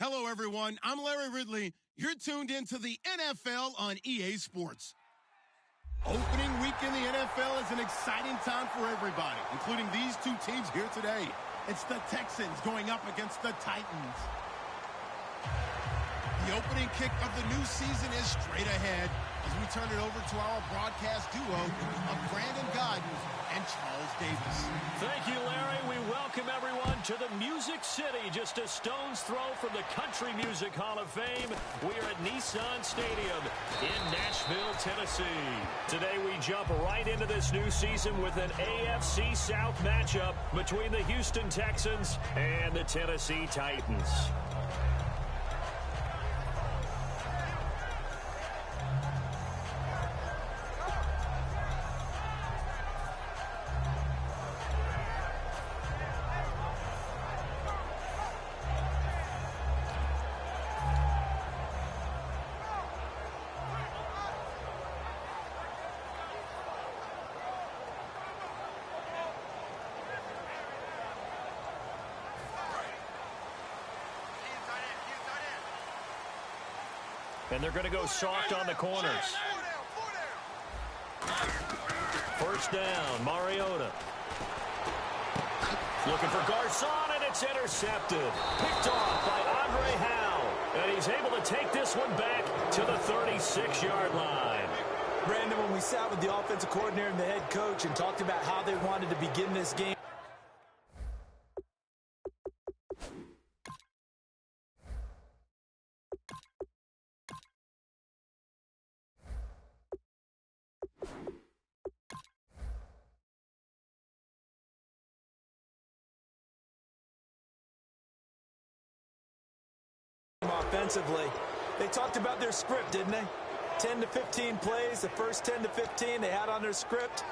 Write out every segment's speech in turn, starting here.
Hello, everyone. I'm Larry Ridley. You're tuned into the NFL on EA Sports. Opening week in the NFL is an exciting time for everybody, including these two teams here today. It's the Texans going up against the Titans. The opening kick of the new season is straight ahead as we turn it over to our broadcast duo of Brandon Godden and Charles Davis. Thank you, Larry. We welcome everyone to the Music City, just a stone's throw from the Country Music Hall of Fame. We are at Nissan Stadium in Nashville, Tennessee. Today we jump right into this new season with an AFC South matchup between the Houston Texans and the Tennessee Titans. And they're going to go soft on the corners. First down, Mariota. Looking for Garcon, and it's intercepted. Picked off by Andre Howe. And he's able to take this one back to the 36-yard line. Brandon, when we sat with the offensive coordinator and the head coach and talked about how they wanted to begin this game, offensively, they talked about their script, didn't they? 10 to 15 plays, the first 10 to 15 they had on their script.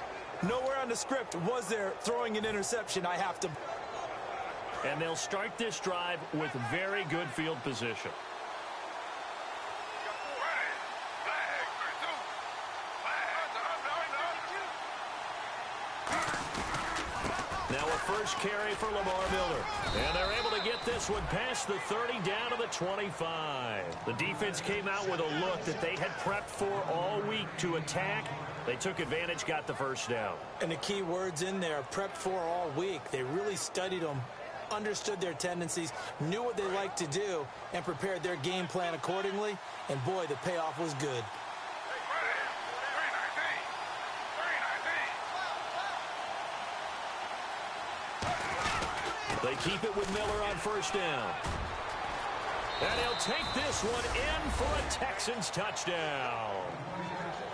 Nowhere on the script was there throwing an interception. And they'll start this drive with very good field position. Now a first carry for Lamar Miller. And they're able to get this one past the 30 down to the 25. The defense came out with a look that they had prepped for all week to attack. They took advantage, got the first down. And the key words in there, prepped for all week. They really studied them, understood their tendencies, knew what they liked to do, and prepared their game plan accordingly. And boy, the payoff was good. They keep it with Miller on first down. And he'll take this one in for a Texans touchdown.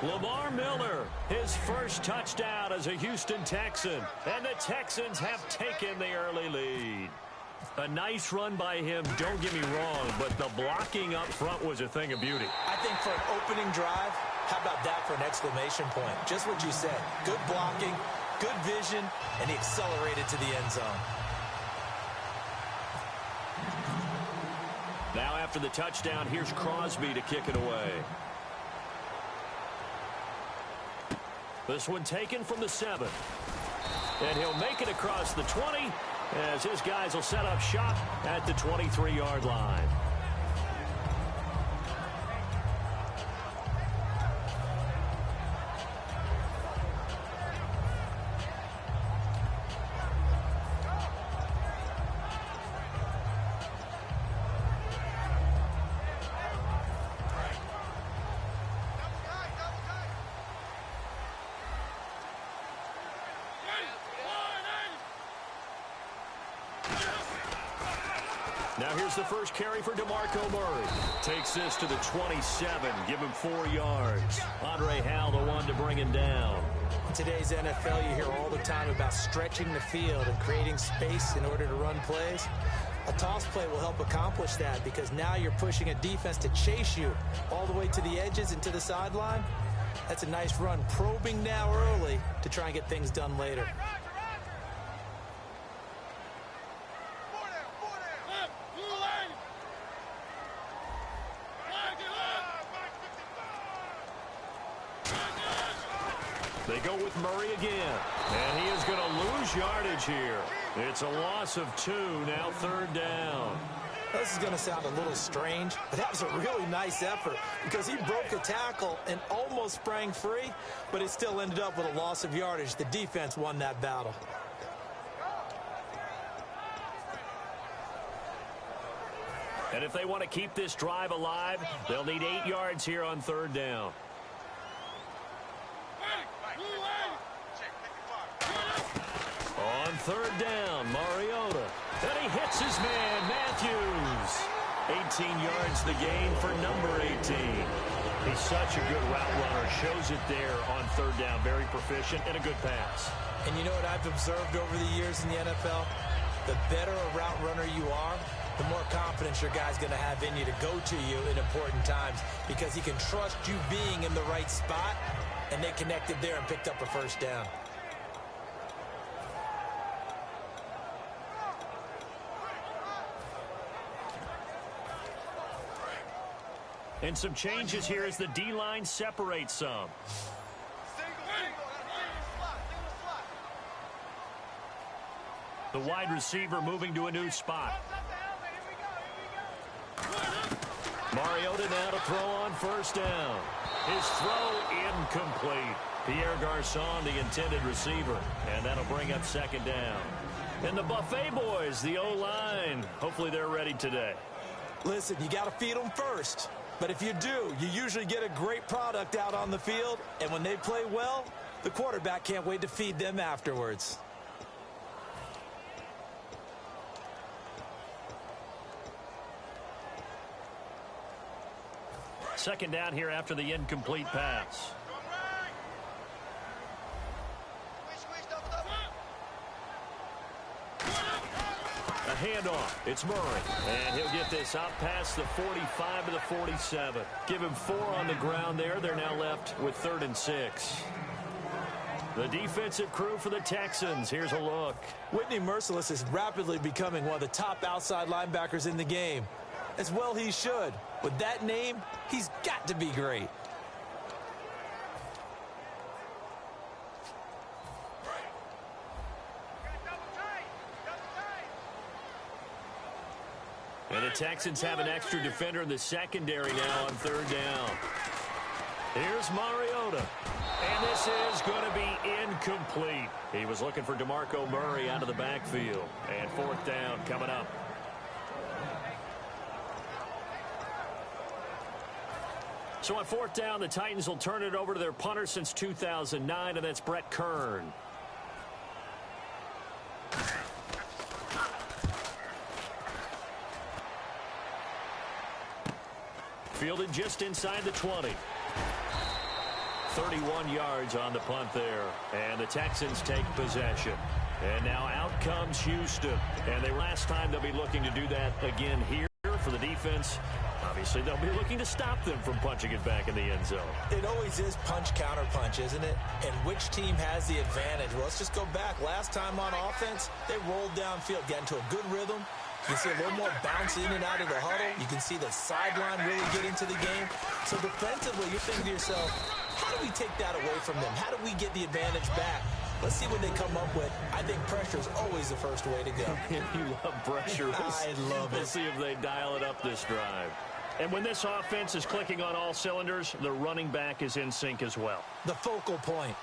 Lamar Miller, his first touchdown as a Houston Texan. And the Texans have taken the early lead. A nice run by him, don't get me wrong, but the blocking up front was a thing of beauty. I think for an opening drive, how about that for an exclamation point? Just what you said. Good blocking, good vision, and he accelerated to the end zone. Now after the touchdown, here's Crosby to kick it away. This one taken from the 7. And he'll make it across the 20 as his guys will set up shop at the 23-yard line. Now here's the first carry for DeMarco Murray. Takes this to the 27. Give him 4 yards. Andre Howe, the one to bring him down. In today's NFL, you hear all the time about stretching the field and creating space in order to run plays. A toss play will help accomplish that because now you're pushing a defense to chase you all the way to the edges and to the sideline. That's a nice run, probing now early to try and get things done later. They go with Murray again, and he is going to lose yardage here. It's a loss of 2, now 3rd down. This is going to sound a little strange, but that was a really nice effort because he broke a tackle and almost sprang free, but it still ended up with a loss of yardage. The defense won that battle. And if they want to keep this drive alive, they'll need 8 yards here on 3rd down. On 3rd down, Mariota. And he hits his man, Matthews. 18 yards the gain for number 18. He's such a good route runner. Shows it there on 3rd down. Very proficient and a good pass. And you know what I've observed over the years in the NFL? The better a route runner you are, the more confidence your guy's going to have in you to go to you in important times because he can trust you being in the right spot, and they connected there and picked up a 1st down. And some changes here as the D-line separates some. The wide receiver moving to a new spot. Mariota now to throw on 1st down. His throw incomplete. Pierre Garçon, the intended receiver. And that'll bring up 2nd down. And the Buffet boys, the O-line. Hopefully they're ready today. Listen, you got to feed them first. But if you do, you usually get a great product out on the field. And when they play well, the quarterback can't wait to feed them afterwards. Second down here after the incomplete pass. A handoff. It's Murray. And he'll get this out past the 45 to the 47. Give him 4 on the ground there. They're now left with 3rd and 6. The defensive crew for the Texans. Here's a look. Whitney Merciless is rapidly becoming one of the top outside linebackers in the game. As well he should. With that name, he's got to be great. And the Texans have an extra defender in the secondary now on 3rd down. Here's Mariota. And this is going to be incomplete. He was looking for DeMarco Murray out of the backfield. And 4th down coming up. So on 4th down, the Titans will turn it over to their punter since 2009, and that's Brett Kern. Fielded just inside the 20. 31 yards on the punt there. And the Texans take possession. And now out comes Houston. And last time they'll be looking to do that again here for the defense. Obviously, they'll be looking to stop them from punching it back in the end zone. It always is punch, counter punch, isn't it? And which team has the advantage? Well, let's just go back. Last time on offense, they rolled downfield, got into a good rhythm. You can see a little more bounce in and out of the huddle. You can see the sideline really get into the game. So defensively, you're thinking to yourself, how do we take that away from them? How do we get the advantage back? Let's see what they come up with. I think pressure is always the first way to go. You love pressure. I love it. We'll see if they dial it up this drive. And when this offense is clicking on all cylinders, the running back is in sync as well. The focal point.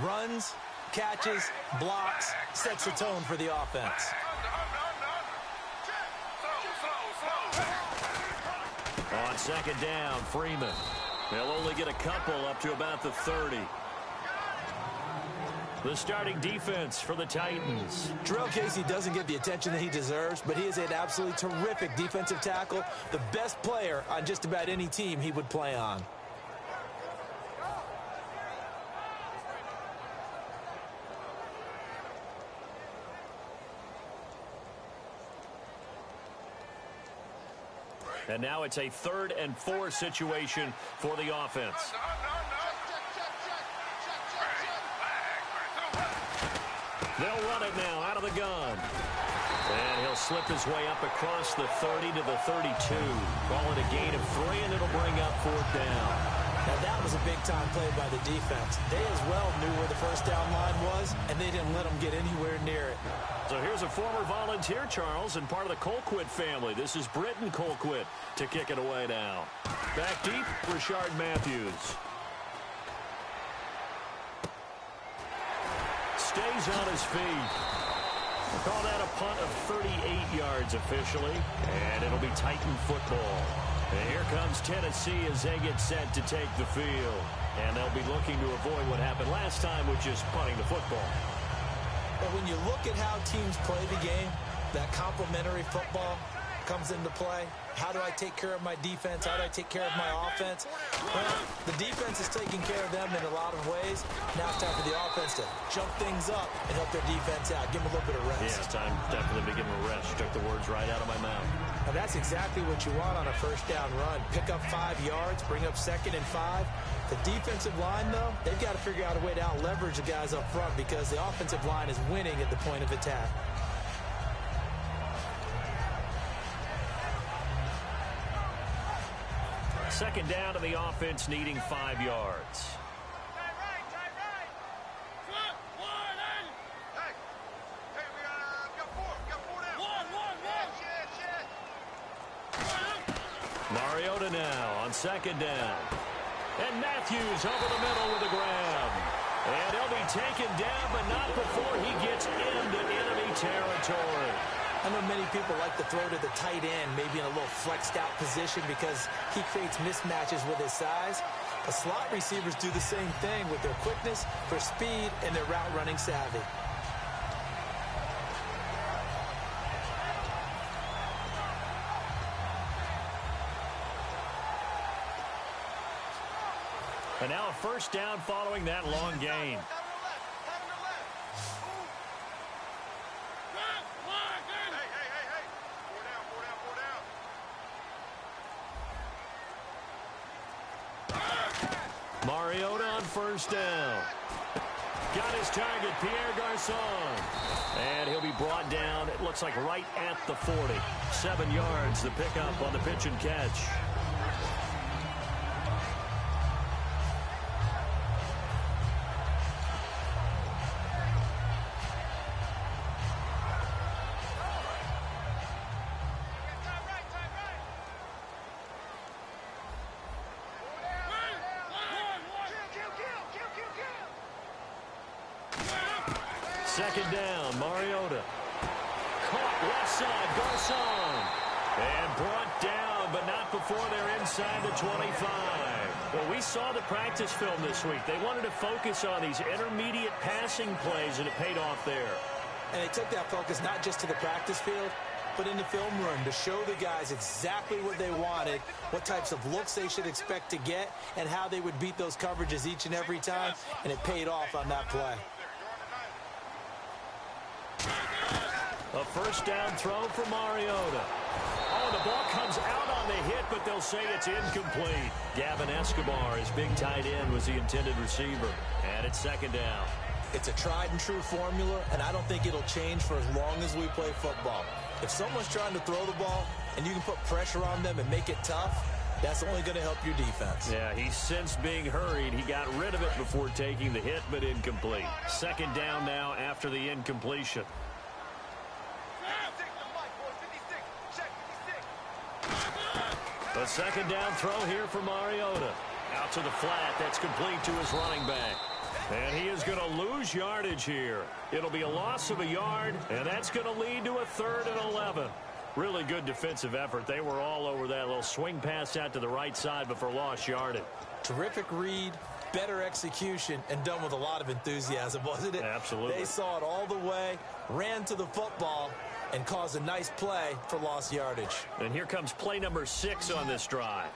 Runs, catches, blocks, sets the tone for the offense. On 2nd down, Freeman. They'll only get a couple up to about the 30. The starting defense for the Titans. Jarrell Casey doesn't get the attention that he deserves, but he is an absolutely terrific defensive tackle, the best player on just about any team he would play on. And now it's a 3rd and 4 situation for the offense. They'll run it now out of the gun. And he'll slip his way up across the 30 to the 32. Call it a gain of 3, and it'll bring up 4th down. Now that was a big-time play by the defense. They as well knew where the first down line was, and they didn't let them get anywhere near it. So here's a former volunteer, Charles, and part of the Colquitt family. This is Britton Colquitt to kick it away now. Back deep, Rashard Matthews. Stays on his feet. We'll call that a punt of 38 yards officially, and it'll be Titan football. And here comes Tennessee as they get set to take the field. And they'll be looking to avoid what happened last time, which is punting the football. But when you look at how teams play the game, that complementary football comes into play. How do I take care of my defense? How do I take care of my offense? Well, the defense is taking care of them in a lot of ways. Now it's time for the offense to jump things up and help their defense out. Give them a little bit of rest. Yeah, it's time definitely to give them a rest. You took the words right out of my mouth. Now that's exactly what you want on a first down run. Pick up 5 yards, bring up 2nd and 5. The defensive line, though, they've got to figure out a way to out-leverage the guys up front because the offensive line is winning at the point of attack. Second down to the offense, needing 5 yards. Mariota now on second down. And Matthews over the middle with a grab. And he'll be taken down, but not before he gets into enemy territory. I know many people like to throw to the tight end, maybe in a little flexed out position because he creates mismatches with his size. The slot receivers do the same thing with their quickness, their speed, and their route running savvy. And now a first down following that long gain. Mariota on first down. Got his target, Pierre Garçon. And he'll be brought down, it looks like right at the 40. 7 yards, the pickup on the pitch and catch. Second down, Mariota. Caught left side, Garçon. And brought down, but not before they're inside the 25. Well, we saw the practice film this week. They wanted to focus on these intermediate passing plays, and it paid off there. And they took that focus not just to the practice field, but in the film room to show the guys exactly what they wanted, what types of looks they should expect to get, and how they would beat those coverages each and every time, and it paid off on that play. A first down throw for Mariota. Oh, the ball comes out on the hit, but they'll say it's incomplete. Gavin Escobar, his big tight end, was the intended receiver. And it's second down. It's a tried-and-true formula, and I don't think it'll change for as long as we play football. If someone's trying to throw the ball and you can put pressure on them and make it tough, that's only going to help your defense. Yeah, he sensed being hurried. He got rid of it before taking the hit, but incomplete. Second down now after the incompletion. A second down throw here for Mariota. Out to the flat. That's complete to his running back. And he is going to lose yardage here. It'll be a loss of a yard, and that's going to lead to a 3rd and 11. Really good defensive effort. They were all over that little swing pass out to the right side before lost yardage. Terrific read, better execution, and done with a lot of enthusiasm, wasn't it? Absolutely. They saw it all the way, ran to the football, and caused a nice play for lost yardage. And here comes play number 6 on this drive.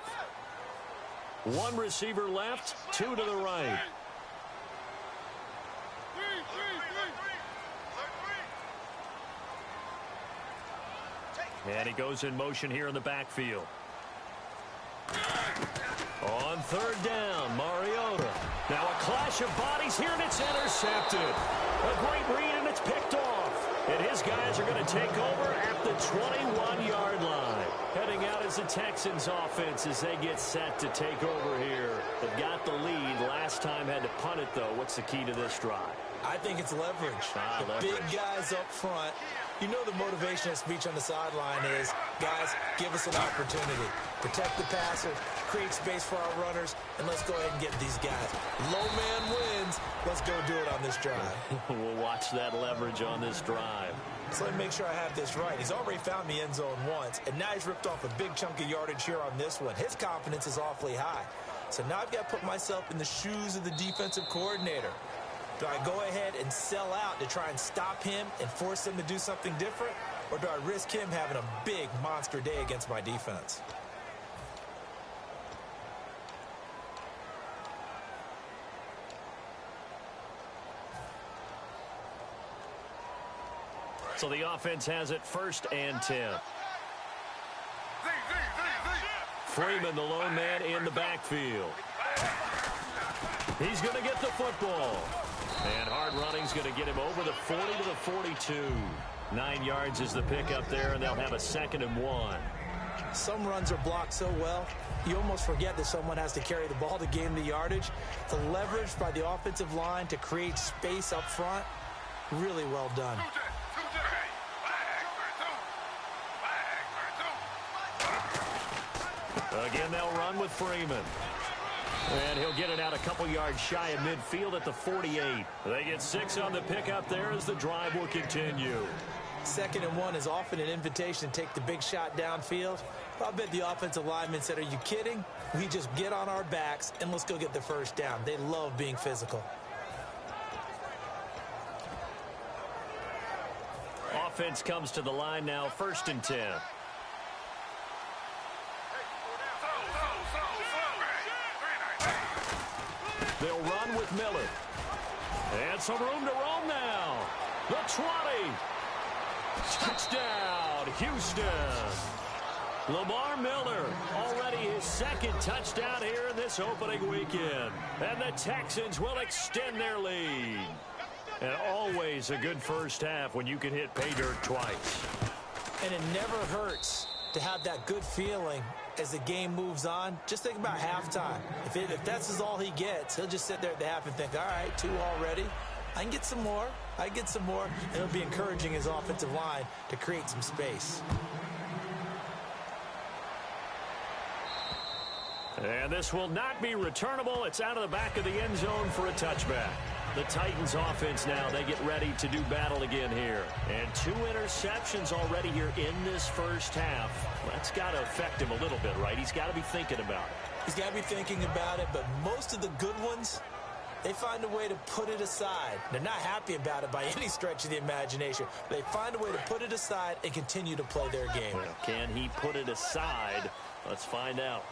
1 receiver left, 2 to the right. And he goes in motion here in the backfield. On 3rd down, Mariota. Now a clash of bodies here, and it's intercepted. A great read, and it's picked off. And his guys are going to take over at the 21-yard line. Heading out is the Texans offense as they get set to take over here. They've got the lead. Last time had to punt it, though. What's the key to this drive? I think it's leverage. The big guys up front. You know the motivational speech on the sideline is, guys, give us an opportunity. Protect the passer, create space for our runners, and let's go ahead and get these guys. Low man wins. Let's go do it on this drive. We'll watch that leverage on this drive. So let me make sure I have this right. He's already found the end zone once, and now he's ripped off a big chunk of yardage here on this one. His confidence is awfully high. So now I've got to put myself in the shoes of the defensive coordinator. Do I go ahead and sell out to try and stop him and force him to do something different? Or do I risk him having a big monster day against my defense? So the offense has it 1st and 10. Freeman, the lone man in the backfield. He's going to get the football. And hard running's going to get him over the 40 to the 42. 9 yards is the pickup there, and they'll have a 2nd and 1. Some runs are blocked so well, you almost forget that someone has to carry the ball to gain the yardage. The leverage by the offensive line to create space up front, really well done. Again, they'll run with Freeman. And he'll get it out a couple yards shy of midfield at the 48. They get 6 on the pickup there as the drive will continue. 2nd and 1 is often an invitation to take the big shot downfield. I bet the offensive lineman said, are you kidding? We just get on our backs and let's go get the first down. They love being physical. Offense comes to the line now, 1st and 10. They'll run with Miller. And some room to roam now. The 20. Touchdown, Houston. Lamar Miller, already his 2nd touchdown here in this opening weekend. And the Texans will extend their lead. And always a good first half when you can hit pay dirt twice. And it never hurts to have that good feeling as the game moves on. Just think about halftime. If that's all he gets, he'll just sit there at the half and think, all right, 2 already. I can get some more. I get some more. And it'll be encouraging his offensive line to create some space. And this will not be returnable. It's out of the back of the end zone for a touchback. The Titans offense now, they get ready to do battle again here. And 2 interceptions already here in this first half. That's got to affect him a little bit, right? He's got to be thinking about it. He's got to be thinking about it, but most of the good ones, they find a way to put it aside. They're not happy about it by any stretch of the imagination. They find a way to put it aside and continue to play their game. Well, can he put it aside? Let's find out.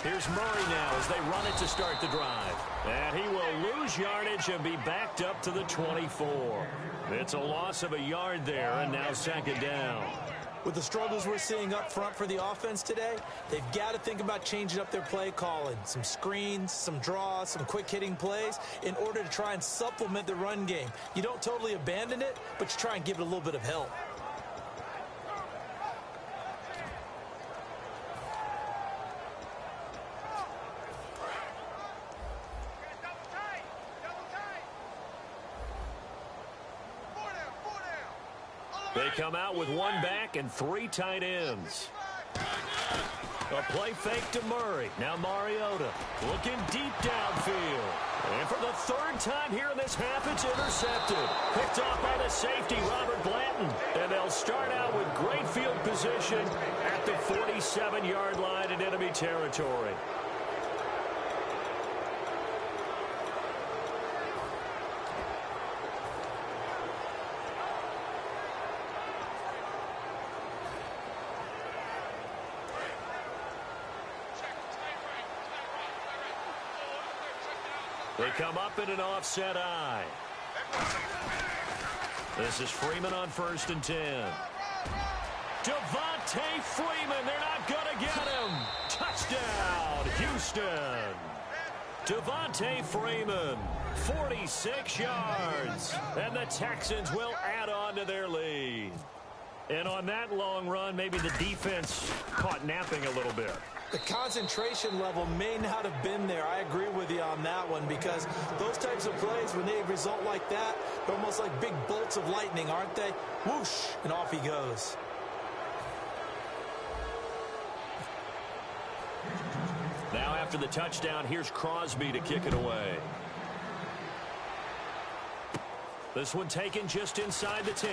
Here's Murray now as they run it to start the drive. And he will lose yardage and be backed up to the 24. It's a loss of a yard there, and now 2nd down. With the struggles we're seeing up front for the offense today, they've got to think about changing up their play calling. Some screens, some draws, some quick-hitting plays in order to try and supplement the run game. You don't totally abandon it, but you try and give it a little bit of help. They come out with 1 back and 3 tight ends. A play fake to Murray. Now Mariota looking deep downfield. And for the 3rd time here in this half, it's intercepted. Picked off by the safety, Robert Blanton. And they'll start out with great field position at the 47-yard line in enemy territory. They come up in an offset eye. This is Freeman on 1st and 10. Devontae Freeman, they're not going to get him. Touchdown, Houston. Devontae Freeman, 46 yards. And the Texans will add on to their lead. And on that long run, maybe the defense caught napping a little bit. The concentration level may not have been there. I agree with you on that one, because those types of plays, when they result like that, they're almost like big bolts of lightning, aren't they? Whoosh, and off he goes. Now after the touchdown, here's Crosby to kick it away. This one taken just inside the 10.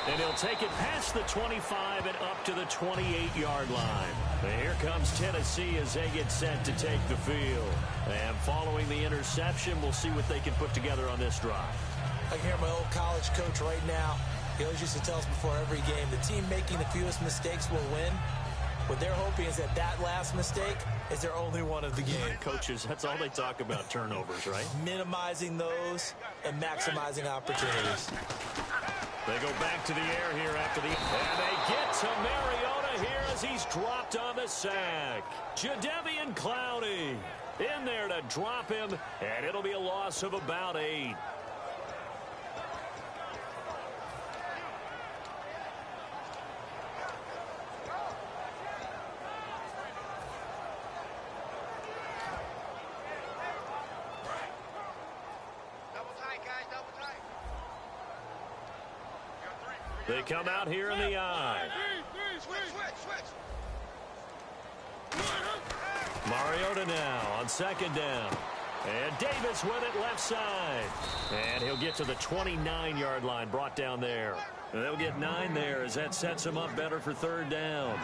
And he'll take it past the 25 and up to the 28-yard line. And here comes Tennessee as they get set to take the field. And following the interception, we'll see what they can put together on this drive. I can hear my old college coach right now. He always used to tell us before every game, the team making the fewest mistakes will win. What they're hoping is that that last mistake is their only one of the game. Coaches, that's all they talk about, turnovers, right? Minimizing those and maximizing opportunities. They go back to the air here after the... And they get to Mariota here as he's dropped on the sack. Jadeveon Clowney in there to drop him, and it'll be a loss of about 8. They come out here in the eye. Mariota now on second down. And Davis with it left side. And he'll get to the 29-yard line, brought down there. And they'll get 9 there as that sets him up better for third down.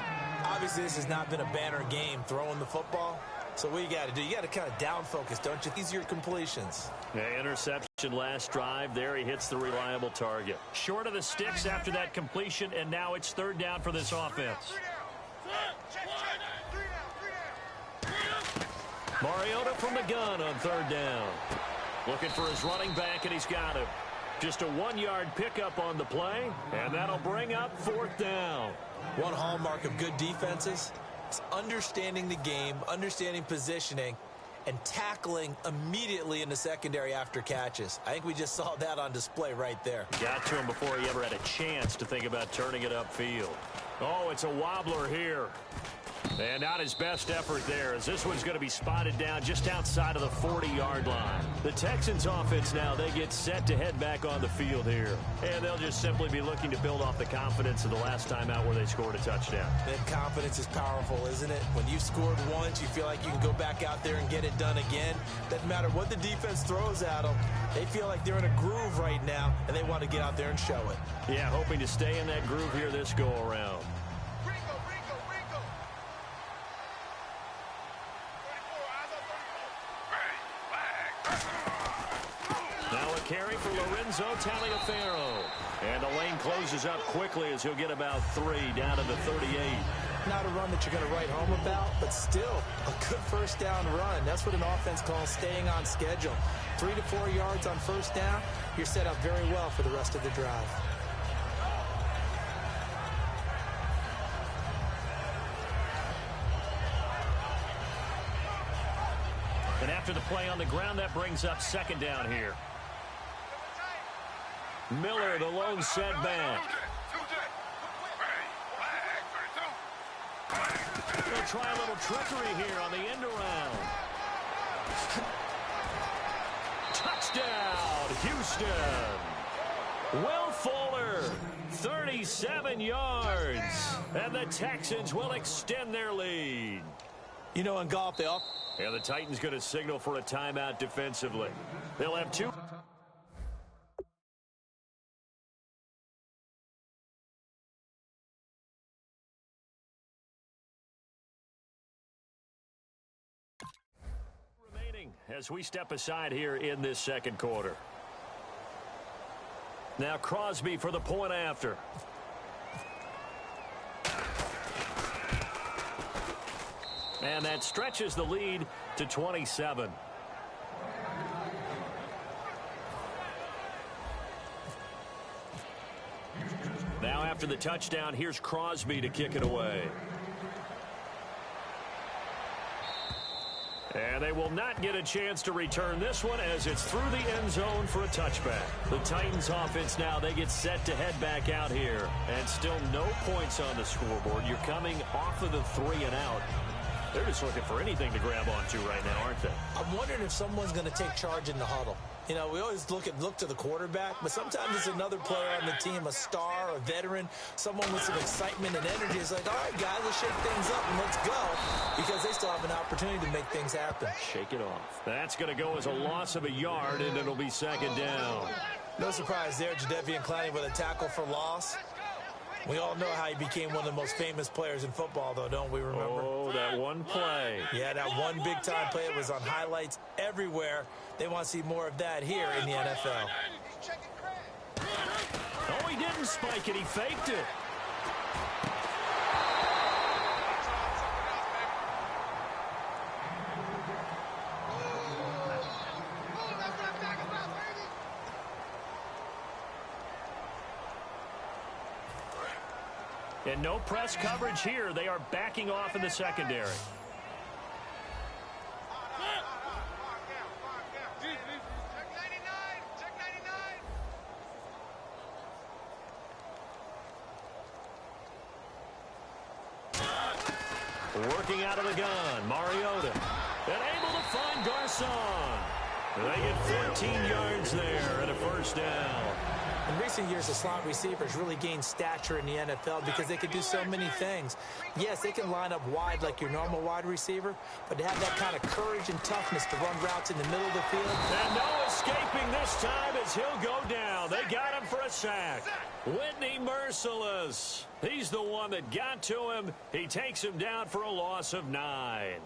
Obviously, this has not been a banner game throwing the football. So what you got to do, you got to kind of down focus, don't you? These are your completions. Yeah, interception last drive. There he hits the reliable target. Short of the sticks after that completion, and now it's third down for this offense. Mariota from the gun on third down. Looking for his running back, and he's got him. Just a 1-yard pickup on the play, and that'll bring up fourth down. One hallmark of good defenses is understanding the game, understanding positioning, and tackling immediately in the secondary after catches. I think we just saw that on display right there. Got to him before he ever had a chance to think about turning it upfield. Oh, it's a wobbler here. And not his best effort there, as this one's going to be spotted down just outside of the 40-yard line. The Texans offense now, they get set to head back on the field here. And they'll just simply be looking to build off the confidence of the last time out where they scored a touchdown. That confidence is powerful, isn't it? When you've scored once, you feel like you can go back out there and get it done again. Doesn't matter what the defense throws at them. They feel like they're in a groove right now, and they want to get out there and show it. Yeah, hoping to stay in that groove here this go-around. Carry for Lorenzo Taliaferro. And the lane closes up quickly as he'll get about 3 down to the 38. Not a run that you're going to write home about, but still a good first down run. That's what an offense calls staying on schedule. 3 to 4 yards on first down. You're set up very well for the rest of the drive. And after the play on the ground, that brings up second down here. Miller, the lone setback. They'll try a little trickery here on the end around. Touchdown, Houston. Will Fuller, 37 yards. And the Texans will extend their lead. You know, in golf, they all... And the Titans going to signal for a timeout defensively. They'll have 2... as we step aside here in this second quarter. Now Crosby for the point after. And that stretches the lead to 27. Now after the touchdown, here's Crosby to kick it away. And they will not get a chance to return this one as it's through the end zone for a touchback. The Titans offense now, they get set to head back out here. And still no points on the scoreboard. You're coming off of the 3 and out. They're just looking for anything to grab onto right now, aren't they? I'm wondering if someone's going to take charge in the huddle. You know, we always look to the quarterback, but sometimes it's another player on the team, a star, a veteran, someone with some excitement and energy. It's like, all right, guys, let's shake things up and let's go, because they still have an opportunity to make things happen. Shake it off. That's going to go as a loss of a yard, and it'll be second down. No surprise there, Jadeveon Clowney with a tackle for loss. We all know how he became one of the most famous players in football, though, don't we remember? Oh, that one play. Yeah, that one big-time play. It was on highlights everywhere. They want to see more of that here in the NFL. Oh, he didn't spike it. He faked it. And no press coverage here. They are backing off in the secondary. Working out of the gun, Mariota. And able to find Garcon. They get 14 yards there and a first down. In recent years, the slot receivers really gained stature in the NFL because they can do so many things. Yes, they can line up wide like your normal wide receiver, but to have that kind of courage and toughness to run routes in the middle of the field. And no escaping this time as he'll go down. They got him for a sack. Whitney Merciless. He's the one that got to him. He takes him down for a loss of 9.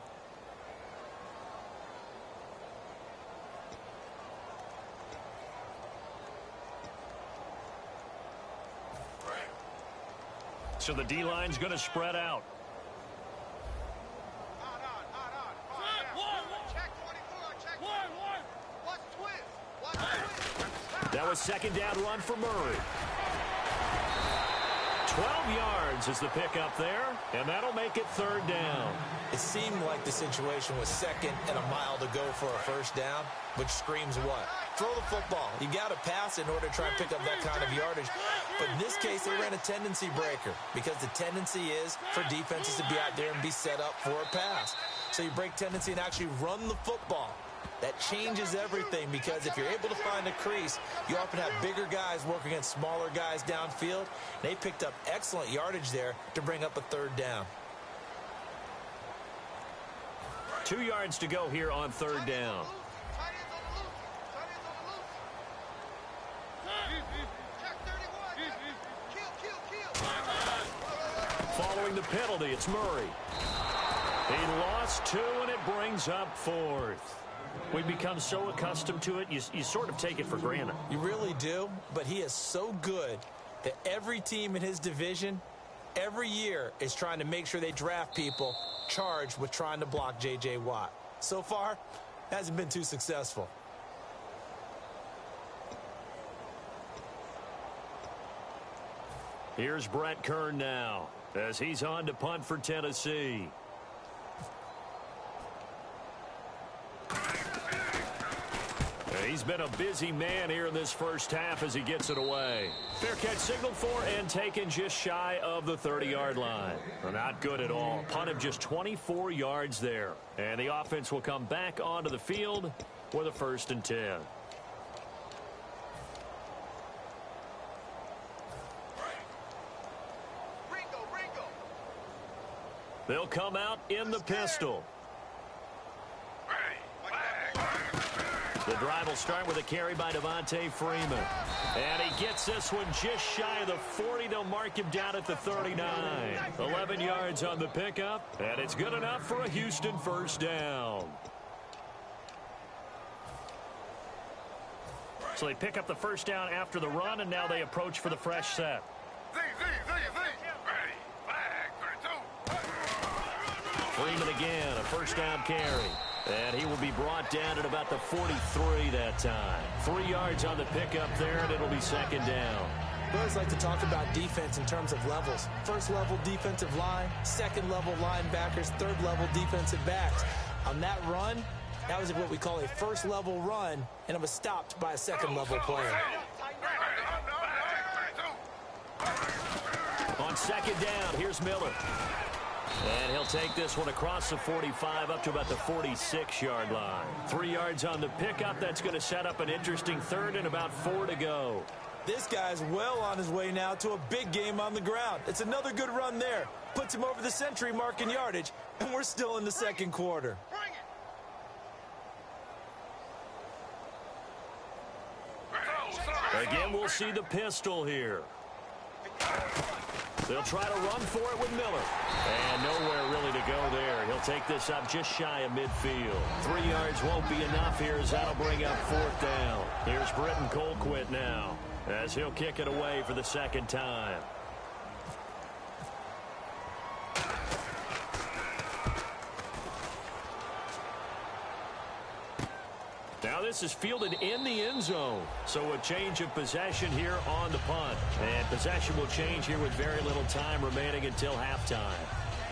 So the D-line's going to spread out. That was second down run for Murray. 12 yards is the pickup there, and that'll make it third down. It seemed like the situation was second and a mile to go for a first down, which screams what? Throw the football. You got to pass in order to try and pick up that kind of yardage. But in this case, they ran a tendency breaker because the tendency is for defenses to be out there and be set up for a pass. So you break tendency and actually run the football. That changes everything because if you're able to find a crease, you often have bigger guys working against smaller guys downfield. They picked up excellent yardage there to bring up a third down. 2 yards to go here on third down. Following the penalty, it's Murray. He lost 2, and it brings up 4th. We've become so accustomed to it, you sort of take it for granted. You really do, but he is so good that every team in his division, every year, is trying to make sure they draft people charged with trying to block J.J. Watt. So far, hasn't been too successful. Here's Brett Kern now as he's on to punt for Tennessee. He's been a busy man here in this first half as he gets it away. Fair catch signaled for and taken just shy of the 30-yard line. Not good at all. Punt of just 24 yards there. And the offense will come back onto the field with a 1st and 10. They'll come out in the pistol. The drive will start with a carry by Devontae Freeman. And he gets this one just shy of the 40. They'll mark him down at the 39. 11 yards on the pickup, and it's good enough for a Houston first down. So they pick up the first down after the run, and now they approach for the fresh set. Freeman again, a first down carry. And he will be brought down at about the 43 that time. 3 yards on the pickup there, and it'll be second down. We always like to talk about defense in terms of levels. First level defensive line, second level linebackers, third level defensive backs. On that run, that was what we call a first-level run, and it was stopped by a second-level player. On second down, here's Miller. And he'll take this one across the 45 up to about the 46-yard line. 3 yards on the pickup. That's going to set up an interesting third and about 4 to go. This guy's well on his way now to a big game on the ground. It's another good run there. Puts him over the century mark in yardage, and we're still in the second quarter. Again, we'll see the pistol here. They'll try to run for it with Miller. And nowhere really to go there. He'll take this up just shy of midfield. 3 yards won't be enough here as that'll bring up fourth down. Here's Britton Colquitt now as he'll kick it away for the second time. Now this is fielded in the end zone. So a change of possession here on the punt. And possession will change here with very little time remaining until halftime.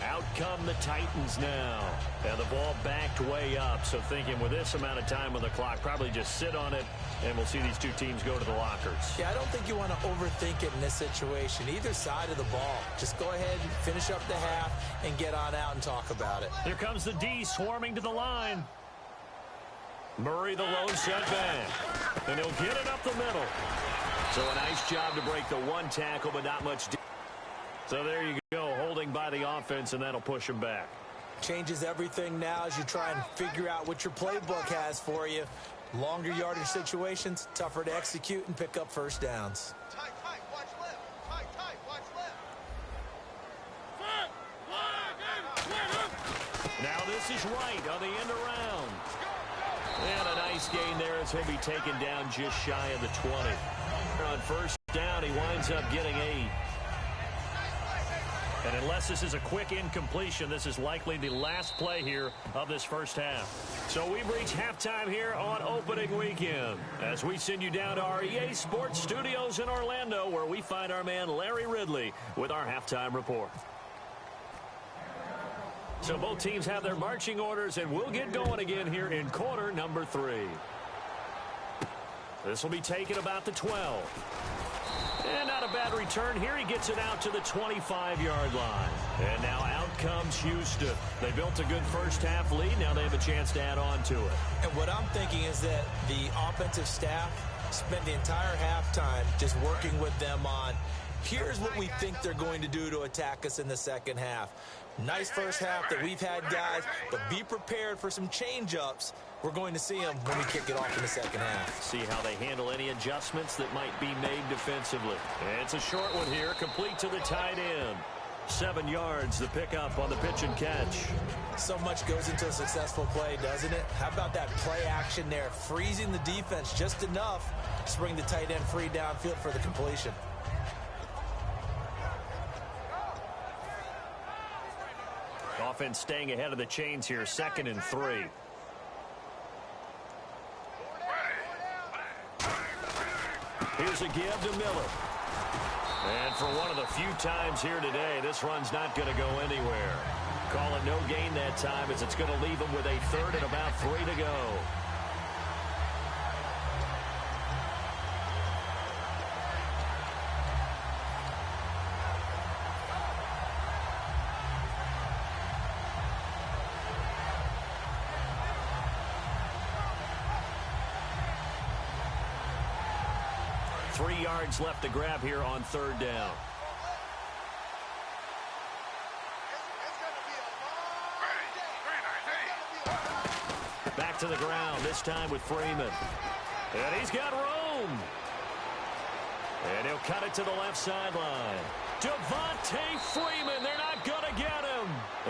Out come the Titans now. And the ball backed way up. So thinking with this amount of time on the clock, probably just sit on it, and we'll see these two teams go to the lockers. Yeah, I don't think you want to overthink it in this situation. Either side of the ball. Just go ahead and finish up the half and get on out and talk about it. Here comes the D swarming to the line. Murray the lone setback. And he'll get it up the middle. So a nice job to break the one tackle, but not much. So there you go, holding by the offense, and that'll push him back. Changes everything now as you try and figure out what your playbook has for you. Longer yardage situations, tougher to execute and pick up first downs. Tight, watch left. Tight, watch left. Now this is right on the end around. And a nice gain there as he'll be taken down just shy of the 20. On first down, he winds up getting 8. And unless this is a quick incompletion, this is likely the last play here of this first half. So we've reached halftime here on opening weekend as we send you down to our EA Sports Studios in Orlando, where we find our man Larry Ridley with our halftime report. So both teams have their marching orders, and we'll get going again here in quarter number 3. This will be taken about the 12. And not a bad return here. He gets it out to the 25-yard line. And now out comes Houston. They built a good first half lead. Now they have a chance to add on to it. And what I'm thinking is that the offensive staff spent the entire halftime just working with them on, here's what we think they're going to do to attack us in the second half. Nice first half that we've had, guys, but be prepared for some change-ups. We're going to see them when we kick it off in the second half. See how they handle any adjustments that might be made defensively. And it's a short one here, complete to the tight end. 7 yards, the pickup on the pitch and catch. So much goes into a successful play, doesn't it? How about that play action there, freezing the defense just enough to bring the tight end free downfield for the completion. Offense staying ahead of the chains here, 2nd and 3. Here's a give to Miller. And for one of the few times here today, this run's not going to go anywhere. Call it no gain that time as it's going to leave him with a 3rd and about 3 to go. Yards left to grab here on 3rd down. Back to the ground, this time with Freeman. And he's got room. And he'll cut it to the left sideline. Devontae Freeman, they're not going to get him.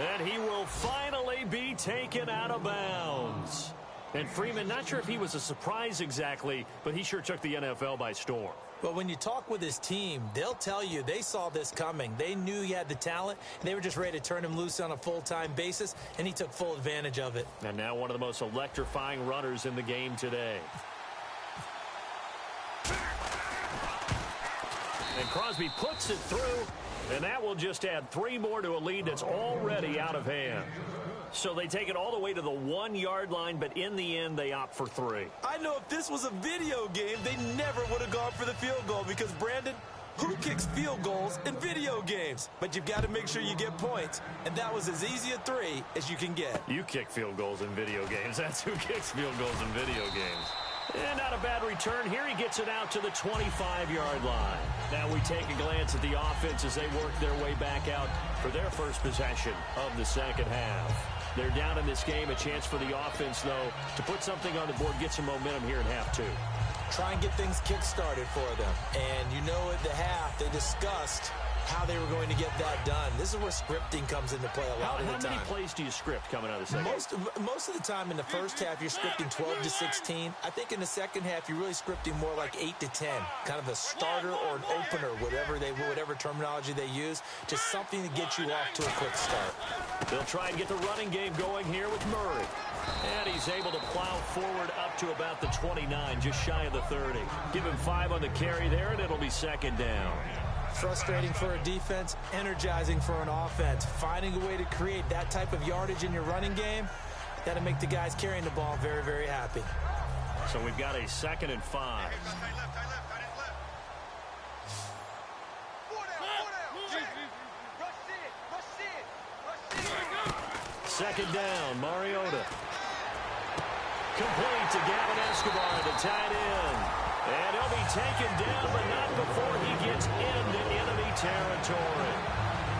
And he will finally be taken out of bounds. And Freeman, not sure if he was a surprise exactly, but he sure took the NFL by storm. But when you talk with his team, they'll tell you they saw this coming. They knew he had the talent. They were just ready to turn him loose on a full-time basis, and he took full advantage of it. And now one of the most electrifying runners in the game today. And Crosby puts it through, and that will just add 3 more to a lead that's already out of hand. So they take it all the way to the 1-yard line, but in the end, they opt for 3. I know if this was a video game, they never would have gone for the field goal because, Brandon, who kicks field goals in video games? But you've got to make sure you get points, and that was as easy a 3 as you can get. You kick field goals in video games. That's who kicks field goals in video games. And not a bad return. Here he gets it out to the 25-yard line. Now we take a glance at the offense as they work their way back out for their first possession of the second half. They're down in this game. A chance for the offense, though, to put something on the board, get some momentum here in half 2. Try and get things kick-started for them. And you know at the half, they discussed how they were going to get that done. This is where scripting comes into play a lot of the time. How many plays do you script coming out of the second? Most of the time in the first half, you're scripting 12 to 16. I think in the second half, you're really scripting more like 8 to 10. Kind of a starter or an opener, whatever terminology they use. Just something to get you off to a quick start. They'll try and get the running game going here with Murray. And he's able to plow forward up to about the 29, just shy of the 30. Give him 5 on the carry there, and it'll be second down. Frustrating for a defense, energizing for an offense. Finding a way to create that type of yardage in your running game, that'll make the guys carrying the ball very, very happy. So we've got a 2nd and 5. Second down, Mariota. Complete to Gavin Escobar, the tight end. And he'll be taken down, but not before he gets into enemy territory.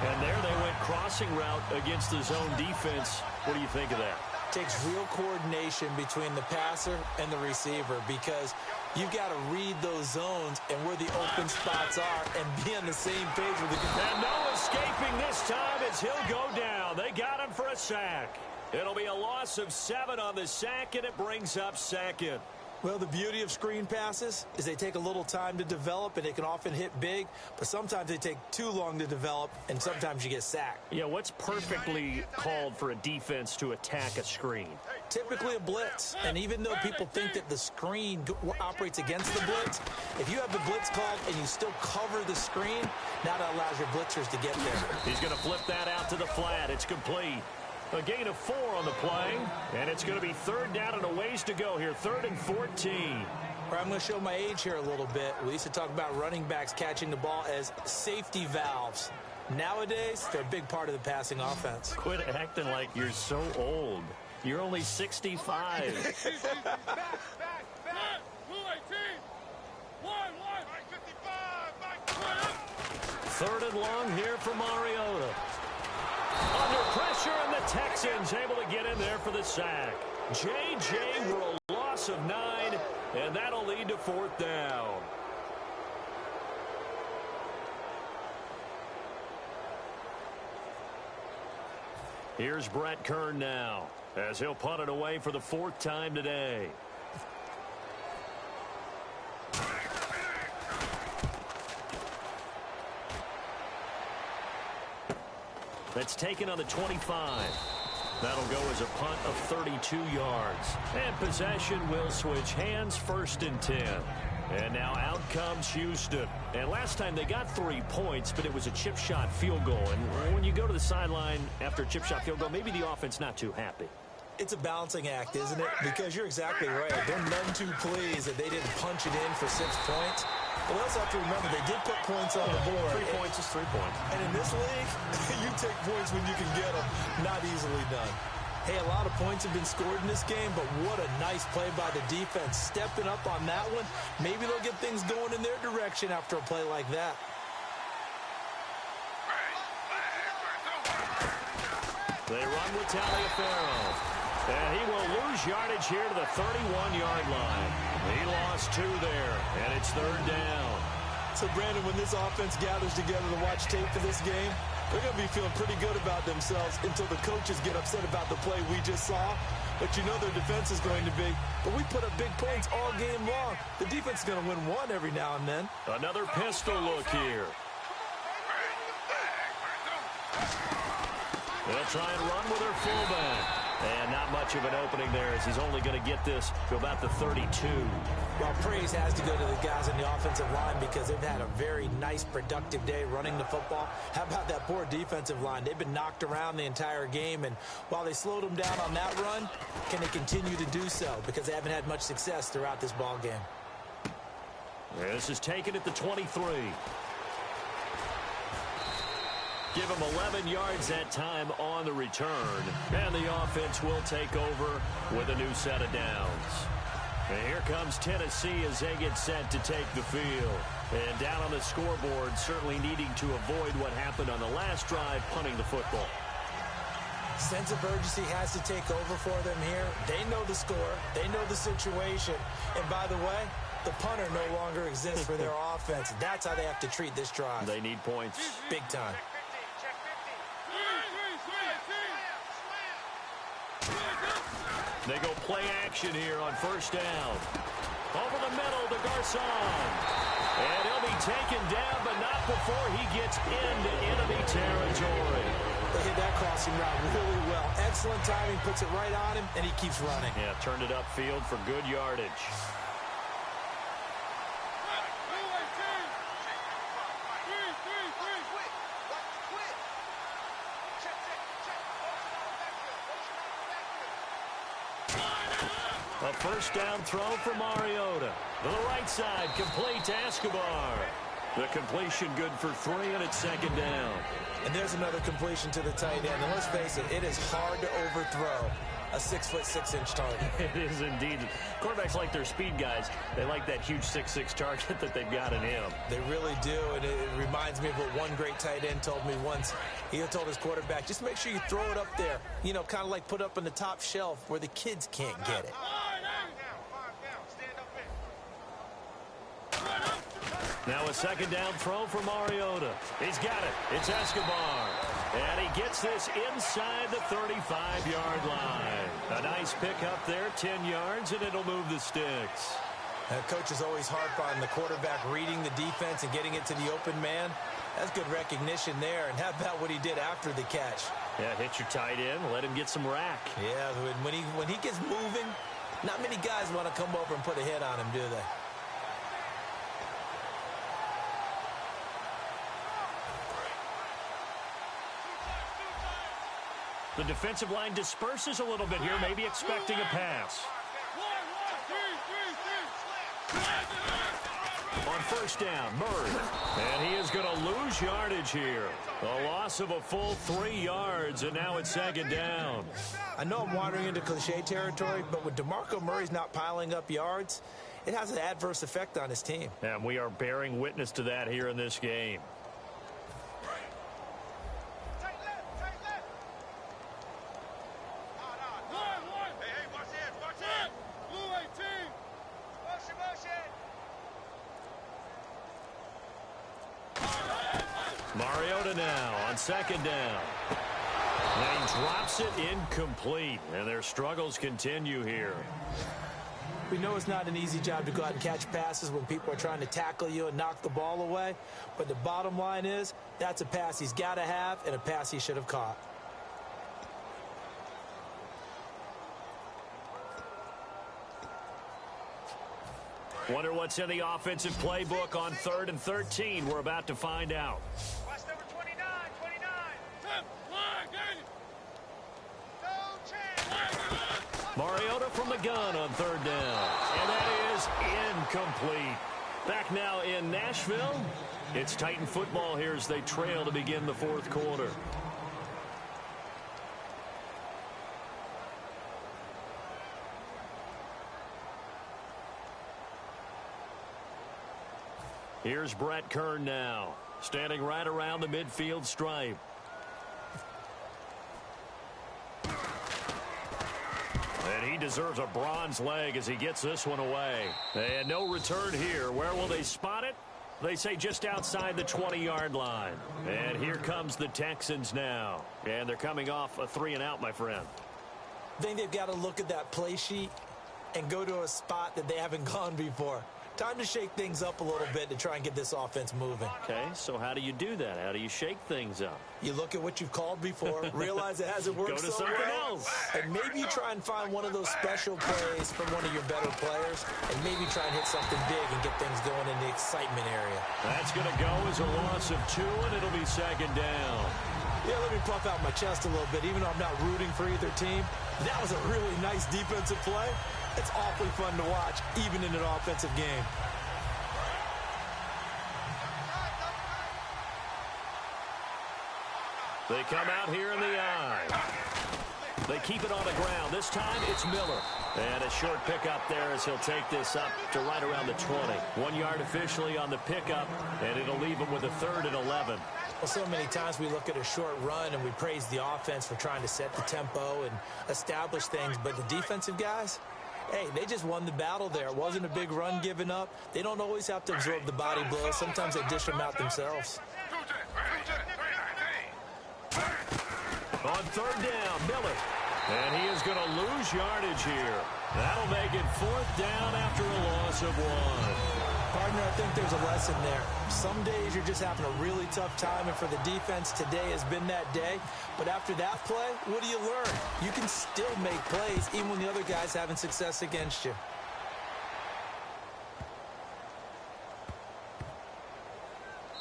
And there they went crossing route against the zone defense. What do you think of that? Takes real coordination between the passer and the receiver because you've got to read those zones and where the open spots are and be on the same page with the defense. And no escaping this time as he'll go down. They got him for a sack. It'll be a loss of 7 on the sack, and it brings up 2nd. Well, the beauty of screen passes is they take a little time to develop, and they can often hit big, but sometimes they take too long to develop, and sometimes you get sacked. Yeah, what's perfectly called for a defense to attack a screen? Typically a blitz, and even though people think that the screen operates against the blitz, if you have the blitz called and you still cover the screen, now that allows your blitzers to get there. He's going to flip that out to the flat. It's complete. A gain of 4 on the play, and it's going to be 3rd down and a ways to go here, 3rd and 14. I'm going to show my age here a little bit. We used to talk about running backs catching the ball as safety valves. Nowadays, they're a big part of the passing offense. Quit acting like you're so old. You're only 65. Back. 3rd and long here for Mariota. Under pressure, and the Texans able to get in there for the sack. J.J. for a loss of 9, and that'll lead to 4th down. Here's Brett Kern now, as he'll punt it away for the 4th time today. That's taken on the 25. That'll go as a punt of 32 yards. And possession will switch hands, 1st and 10. And now out comes Houston. And last time they got 3 points, but it was a chip shot field goal. And when you go to the sideline after a chip shot field goal, maybe the offense not too happy. It's a balancing act, isn't it? Because you're exactly right. They're none too pleased that they didn't punch it in for 6 points. But we also have to remember they did put points on the board. 3 points is 3 points. And in this league, you take points when you can get them. Not easily done. Hey, a lot of points have been scored in this game, but what a nice play by the defense. Stepping up on that one. Maybe they'll get things going in their direction after a play like that. They run with Taliaferro. And he will lose yardage here to the 31-yard line. He lost 2 there, and it's 3rd down. So, Brandon, when this offense gathers together to watch tape for this game, they're going to be feeling pretty good about themselves until the coaches get upset about the play we just saw. But you know their defense is going to be. But we put up big points all game long. The defense is going to win one every now and then. Another pistol look here. They'll try and run with their fullback. And not much of an opening there as he's only going to get this to about the 32. Well, praise has to go to the guys on the offensive line because they've had a very nice, productive day running the football. How about that poor defensive line? They've been knocked around the entire game, and while they slowed them down on that run, can they continue to do so? Because they haven't had much success throughout this ball game. This is taken at the 23. Give him 11 yards that time on the return. And the offense will take over with a new set of downs. And here comes Tennessee as they get set to take the field. And down on the scoreboard, certainly needing to avoid what happened on the last drive, punting the football. Sense of urgency has to take over for them here. They know the score. They know the situation. And by the way, the punter no longer exists for their offense. That's how they have to treat this drive. They need points. Big time. They go play action here on first down. Over the middle to Garcon. And he'll be taken down, but not before he gets into enemy territory. They hit that crossing route really well. Excellent timing, puts it right on him, and he keeps running. Yeah, turned it upfield for good yardage. A first down throw for Mariota. To the right side, complete to Escobar. The completion good for 3, and it's second down. And there's another completion to the tight end. And let's face it, it is hard to overthrow a 6'6" target. It is indeed. Quarterbacks like their speed guys. They like that huge 6'6" target that they've got in him. They really do, and it reminds me of what one great tight end told me once. He told his quarterback, just make sure you throw it up there. You know, kind of like put up on the top shelf where the kids can't get it. Now a second down throw for Mariota. He's got it. It's Escobar. And he gets this inside the 35-yard line. A nice pickup there, 10 yards, and it'll move the sticks. Coaches always harp on the quarterback reading the defense and getting it to the open man. That's good recognition there. And how about what he did after the catch? Yeah, hit your tight end, let him get some rack. Yeah, when he gets moving, not many guys want to come over and put a hit on him, do they? The defensive line disperses a little bit here, maybe expecting a pass. On first down, Murray. And he is going to lose yardage here. A loss of a full 3 yards, and now it's second down. I know I'm wandering into cliche territory, but with DeMarco Murray's not piling up yards, it has an adverse effect on his team. And we are bearing witness to that here in this game. Mariota now on second down. And he drops it incomplete, and their struggles continue here. We know it's not an easy job to go out and catch passes when people are trying to tackle you and knock the ball away, but the bottom line is that's a pass he's got to have and a pass he should have caught. Wonder what's in the offensive playbook on 3rd and 13. We're about to find out. Watch number 29. No chance. Mariota from the gun on 3rd down. And that is incomplete. Back now in Nashville. It's Titan football here as they trail to begin the 4th quarter. Here's Brett Kern now, standing right around the midfield stripe. And he deserves a bronze leg as he gets this one away. And no return here. Where will they spot it? They say just outside the 20-yard line. And here comes the Texans now. And they're coming off a 3-and-out, my friend. I think they've got to look at that play sheet and go to a spot that they haven't gone before. Time to shake things up a little bit to try and get this offense moving. Okay, so how do you do that? How do you shake things up? You look at what you've called before, realize it hasn't worked Go to so something well, else. and maybe you try and find one of those special plays from one of your better players, and maybe try and hit something big and get things going in the excitement area. That's going to go as a loss of 2, and it'll be second down. Yeah, let me puff out my chest a little bit. Even though I'm not rooting for either team, that was a really nice defensive play. It's awfully fun to watch, even in an offensive game. They come out here in the eye. They keep it on the ground. This time it's Miller. And a short pickup there as he'll take this up to right around the 20. 1 yard officially on the pickup, and it'll leave him with a 3rd and 11. Well, so many times we look at a short run and we praise the offense for trying to set the tempo and establish things, but the defensive guys, hey, they just won the battle there. It wasn't a big run given up. They don't always have to absorb the body blows. Sometimes they dish them out themselves. On 3rd down, Miller. And he is going to lose yardage here. That'll make it 4th down after a loss of 1. Partner, I think there's a lesson there. Some days you're just having a really tough time, and for the defense, today has been that day. But after that play, what do you learn? You can still make plays even when the other guy's having success against you.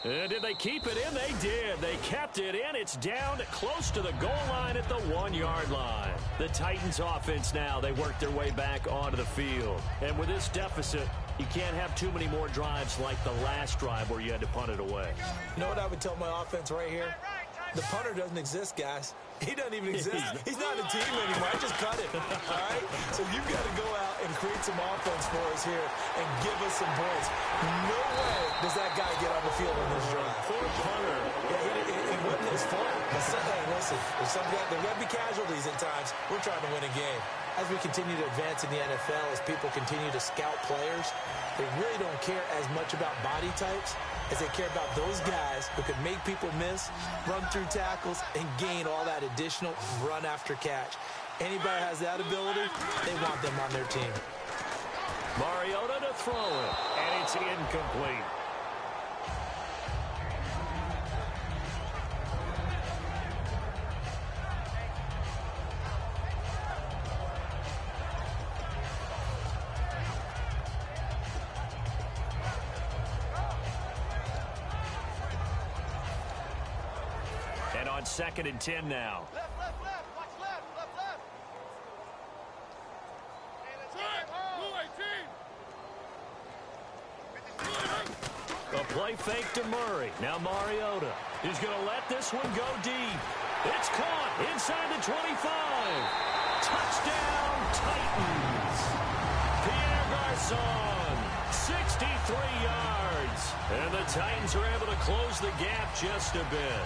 And did they keep it in? They did. They kept it in. It's down close to the goal line at the 1 yard line. The Titans offense now, they work their way back onto the field. And with this deficit, you can't have too many more drives like the last drive where you had to punt it away. You know what I would tell my offense right here? The punter doesn't exist, guys. He doesn't even exist. He's not a team anymore. I just cut it. All right? So you've got to go out and create some offense for us here and give us some points. No way does that guy get on the field on this drive. Poor punter. Yeah, it wasn't his fault. Hey, listen, there's going to be casualties at times. We're trying to win a game. As we continue to advance in the NFL, as people continue to scout players, they really don't care as much about body types as they care about those guys who can make people miss, run through tackles, and gain all that additional run after catch. Anybody has that ability, they want them on their team. Mariota to throw it, and it's incomplete. And on 2nd and 10 now. Left, watch left. A play fake to Murray. Now Mariota is going to let this one go deep. It's caught inside the 25. Touchdown, Titans. Pierre Garçon, 63 yards. And the Titans are able to close the gap just a bit.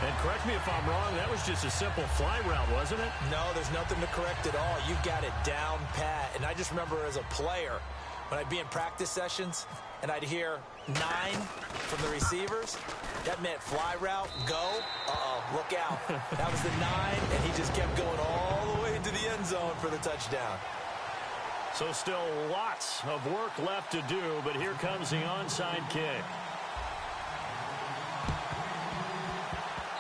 And correct me if I'm wrong, that was just a simple fly route, wasn't it? No, there's nothing to correct at all. You got it down pat. And I just remember as a player, when I'd be in practice sessions and I'd hear 9 from the receivers, that meant fly route, go. Look out. That was the 9, and he just kept going all the way into the end zone for the touchdown. So still lots of work left to do, but here comes the onside kick.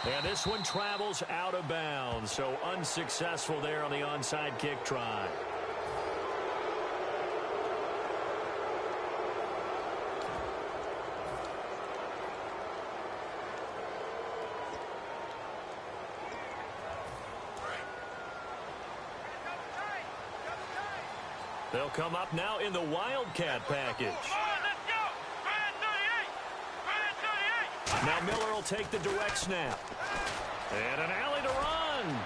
And this one travels out of bounds, so unsuccessful there on the onside kick try. They'll come up now in the Wildcat package. Now Miller will take the direct snap. And an alley to run.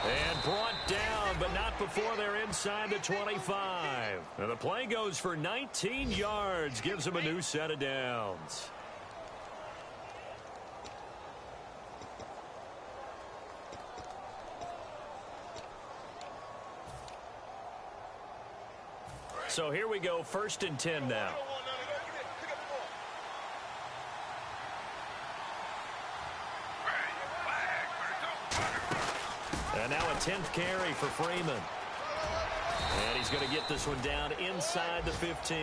And brought down, but not before they're inside the 25. And the play goes for 19 yards, gives them a new set of downs. So here we go, 1st and 10 now. And now a 10th carry for Freeman. And he's going to get this one down inside the 15.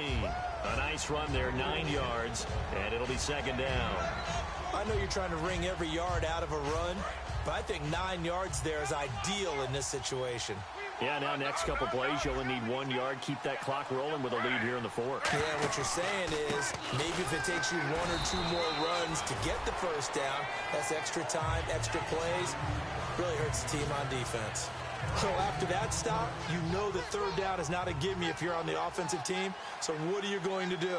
A nice run there, 9 yards, and it'll be second down. I know you're trying to wring every yard out of a run, but I think 9 yards there is ideal in this situation. Yeah, now next couple plays, you only need 1 yard. Keep that clock rolling with a lead here in the fourth. Yeah, what you're saying is maybe if it takes you 1 or 2 more runs to get the first down, that's extra time, extra plays. Really hurts the team on defense. So after that stop, you know that third down is not a gimme if you're on the offensive team. So what are you going to do?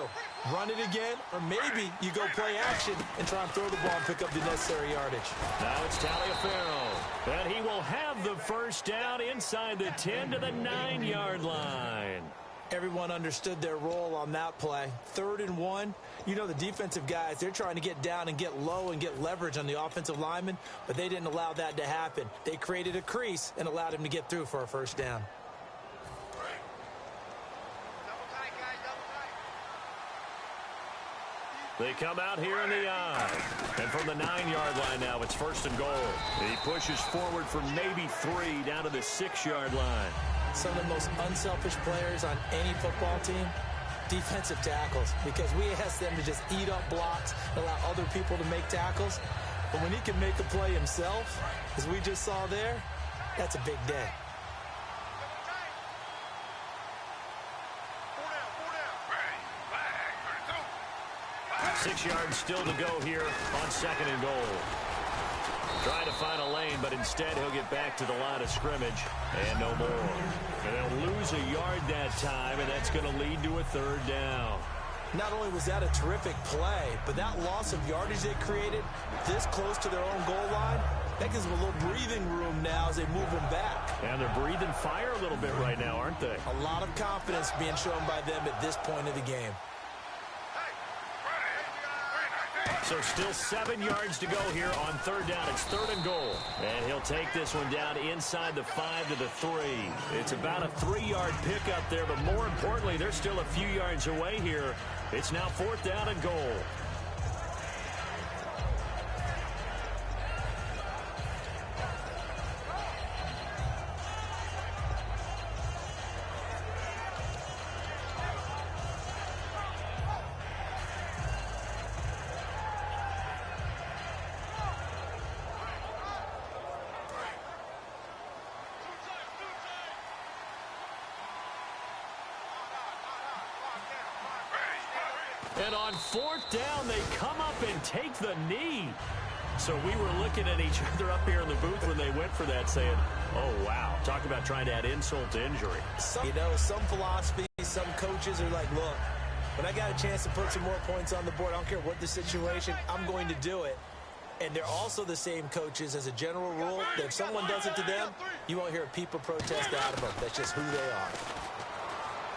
Run it again? Or maybe you go play action and try and throw the ball and pick up the necessary yardage. Now it's Taliaferro. And he will have the first down inside the 10 to the 9-yard line. Everyone understood their role on that play. 3rd and 1. You know the defensive guys, they're trying to get down and get low and get leverage on the offensive lineman, but they didn't allow that to happen. They created a crease and allowed him to get through for a first down. They come out here in the I. And from the 9-yard line now, it's 1st and goal. He pushes forward for maybe 3 down to the 6-yard line. Some of the most unselfish players on any football team, defensive tackles, because we ask them to just eat up blocks and allow other people to make tackles. But when he can make a play himself, as we just saw there, that's a big day. 6 yards still to go here on 2nd and goal. Trying to find a lane, but instead he'll get back to the line of scrimmage and no more. And they'll lose a yard that time, and that's going to lead to a 3rd down. Not only was that a terrific play, but that loss of yardage they created this close to their own goal line, that gives them a little breathing room now as they move them back. And they're breathing fire a little bit right now, aren't they? A lot of confidence being shown by them at this point of the game. So still 7 yards to go here on 3rd down. It's 3rd and goal. And he'll take this one down inside the 5 to the 3. It's about a 3-yard pickup there, but more importantly, they're still a few yards away here. It's now 4th down and goal. And on 4th down, they come up and take the knee. So we were looking at each other up here in the booth when they went for that, saying, oh, wow. Talk about trying to add insult to injury. Some philosophies, some coaches are like, look, when I got a chance to put some more points on the board, I don't care what the situation, I'm going to do it. And they're also the same coaches as a general rule that if someone does it to them, you won't hear a peep of protest out of them. That's just who they are.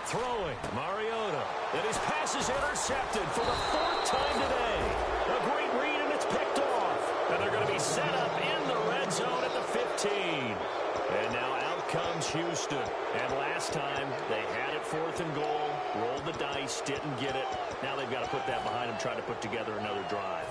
Throwing, Mariota. And his pass is intercepted for the 4th time today. A great read, and it's picked off. And they're going to be set up in the red zone at the 15. And now out comes Houston. And last time, they had it 4th and goal, rolled the dice, didn't get it. Now they've got to put that behind them, try to put together another drive.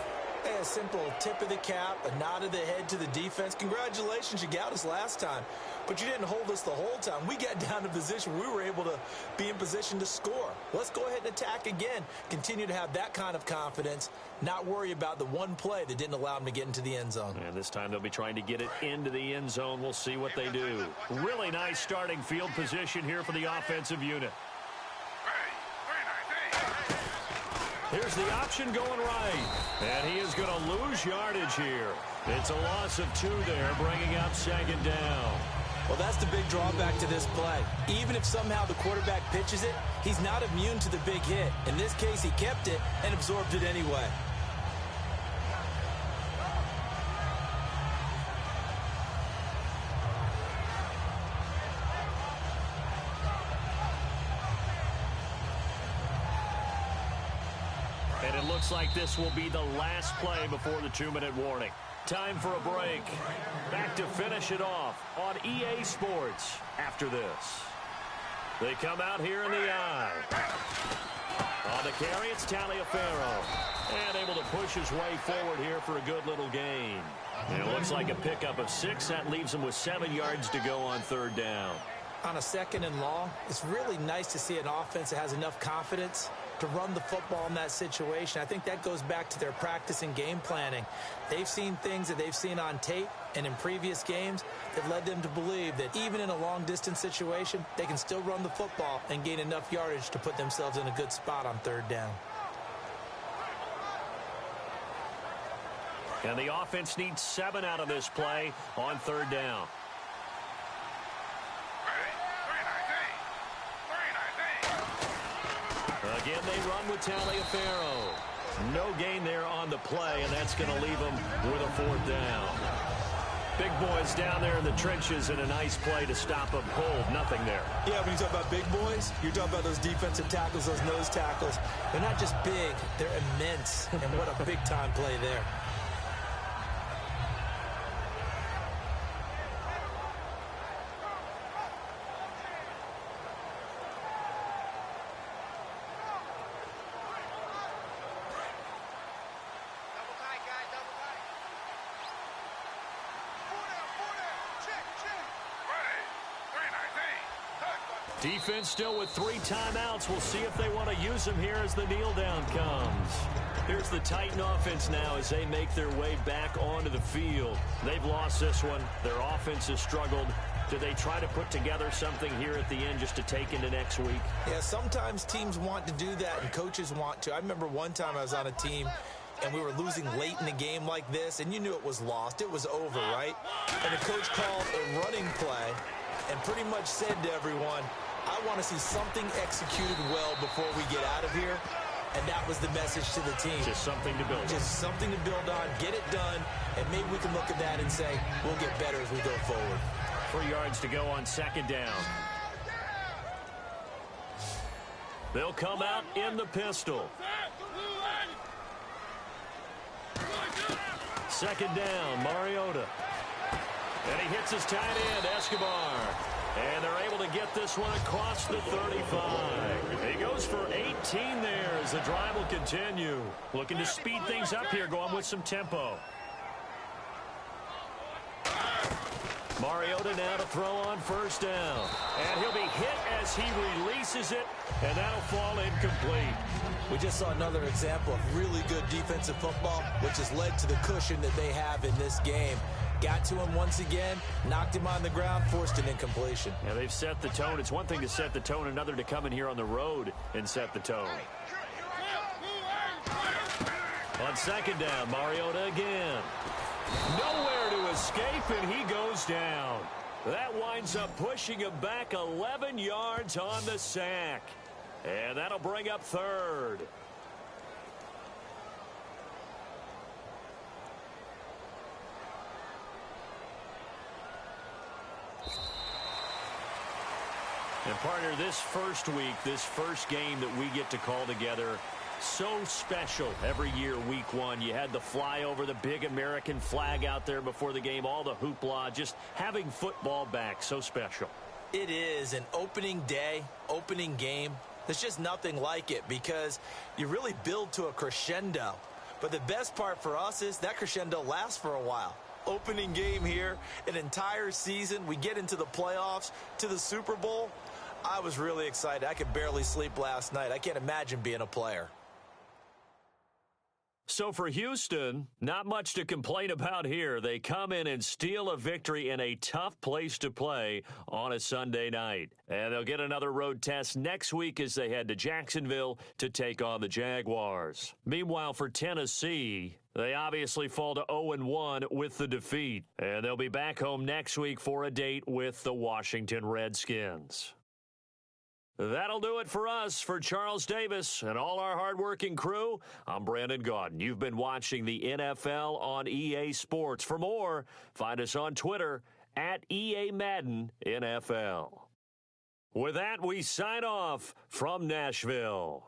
A simple tip of the cap, a nod of the head to the defense. Congratulations, you got us last time. But you didn't hold us the whole time. We got down to position. We were able to be in position to score. Let's go ahead and attack again. Continue to have that kind of confidence. Not worry about the one play that didn't allow them to get into the end zone. And this time they'll be trying to get it into the end zone. We'll see what they do. Really nice starting field position here for the offensive unit. Here's the option going right. And he is going to lose yardage here. It's a loss of 2 there, bringing up 2nd down. Well, that's the big drawback to this play. Even if somehow the quarterback pitches it, he's not immune to the big hit. In this case, he kept it and absorbed it anyway. And it looks like this will be the last play before the 2-minute warning. Time for a break. Back to finish it off on EA Sports after this. They come out here in the I. On the carry, it's Taliaferro. And able to push his way forward here for a good little gain. And it looks like a pickup of 6. That leaves him with 7 yards to go on 3rd down. On a 2nd and long, it's really nice to see an offense that has enough confidence to run the football in that situation. I think that goes back to their practice and game planning. They've seen things that they've seen on tape and in previous games that led them to believe that even in a long-distance situation, they can still run the football and gain enough yardage to put themselves in a good spot on 3rd down. And the offense needs 7 out of this play on 3rd down. Again, they run with Taliaferro. No gain there on the play, and that's going to leave them with a 4th down. Big boys down there in the trenches in a nice play to stop a cold. Nothing there. Yeah, when you talk about big boys, you're talking about those defensive tackles, those nose tackles. They're not just big, they're immense. And what a big-time play there. Defense still with 3 timeouts. We'll see if they want to use them here as the kneel down comes. Here's the Titan offense now as they make their way back onto the field. They've lost this one. Their offense has struggled. Do they try to put together something here at the end just to take into next week? Yeah, sometimes teams want to do that and coaches want to. I remember one time I was on a team and we were losing late in the game like this, and you knew it was lost. It was over, right? And the coach called a running play and pretty much said to everyone, I want to see something executed well before we get out of here. And that was the message to the team. Just something to build on. Just something to build on, get it done, and maybe we can look at that and say, we'll get better as we go forward. 3 yards to go on 2nd down. They'll come out in the pistol. 2nd down, Mariota. And he hits his tight end, Escobar. And they're able to get this one across the 35. He goes for 18 there as the drive will continue. Looking to speed things up here, going with some tempo. Mariota now to throw on 1st down. And he'll be hit as he releases it, and that'll fall incomplete. We just saw another example of really good defensive football, which has led to the cushion that they have in this game. Got to him once again, knocked him on the ground, forced an incompletion. Yeah, they've set the tone. It's one thing to set the tone, another to come in here on the road and set the tone. On 2nd down, Mariota again. Nowhere to escape, and he goes down. That winds up pushing him back 11 yards on the sack. And that'll bring up 3rd. And partner, this first week, this first game that we get to call together, so special every year, week 1. You had the flyover, the big American flag out there before the game, all the hoopla, just having football back, so special. It is an opening day, opening game. There's just nothing like it because you really build to a crescendo. But the best part for us is that crescendo lasts for a while. Opening game here, an entire season. We get into the playoffs, to the Super Bowl. I was really excited. I could barely sleep last night. I can't imagine being a player. So for Houston, not much to complain about here. They come in and steal a victory in a tough place to play on a Sunday night. And they'll get another road test next week as they head to Jacksonville to take on the Jaguars. Meanwhile, for Tennessee, they obviously fall to 0-1 with the defeat. And they'll be back home next week for a date with the Washington Redskins. That'll do it for us. For Charles Davis and all our hardworking crew, I'm Brandon Gaudin. You've been watching the NFL on EA Sports. For more, find us on Twitter at EA Madden NFL. With that, we sign off from Nashville.